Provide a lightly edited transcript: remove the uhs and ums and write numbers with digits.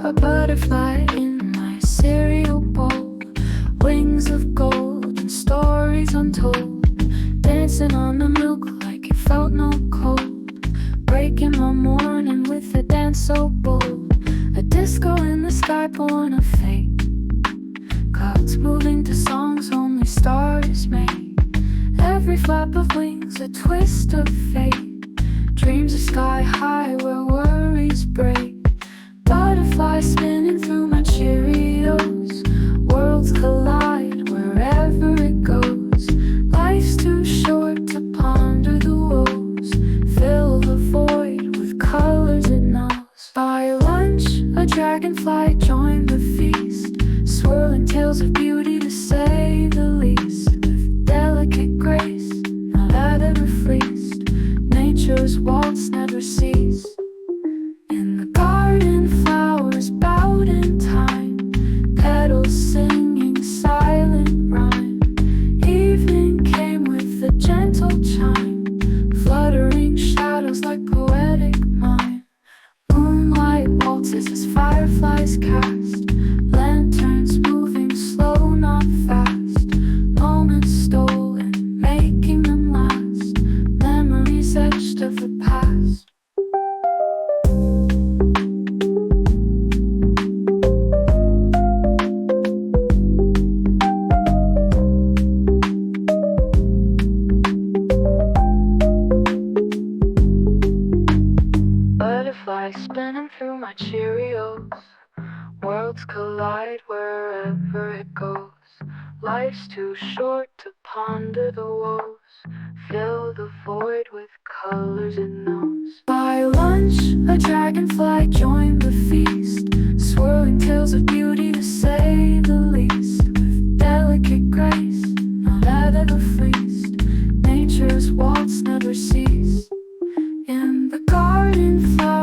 A butterfly in my cereal bowl, wings of gold and stories untold, dancing on the milk like it felt no cold, breaking my morning with a dance so bold. A disco in the sky born of fate, clouds moving to songs only stars make. Every flap of wings a twist of fate, dreams are sky high where worries break. Butterflies spinning through my Cheerios, worlds collide wherever it goes. Life's too short to ponder the woes, fill the void with colors it knows. By lunch, a dragonfly joined the feast, swirling tales of beauty to say the least. With delicate grace, not ever fleeced, nature's waltz never ceased. In the garden, flowers bowed in time, petals singing silent rhyme. Evening came with a gentle chime, fluttering shadows like poetic mime. Moonlight waltzes as fireflies cast, lanterns moving slow, not fast. Moments stolen, making them last, memories etched of the past. Butterflies spinning through my Cheerios, worlds collide wherever it goes. Life's too short to ponder the woes, fill the void with colors it knows. By lunch, a dragonfly joined the feast, swirling tales of beauty to say the least. With delicate grace, not ever fleeced, nature's waltz never ceased. In the garden, flowers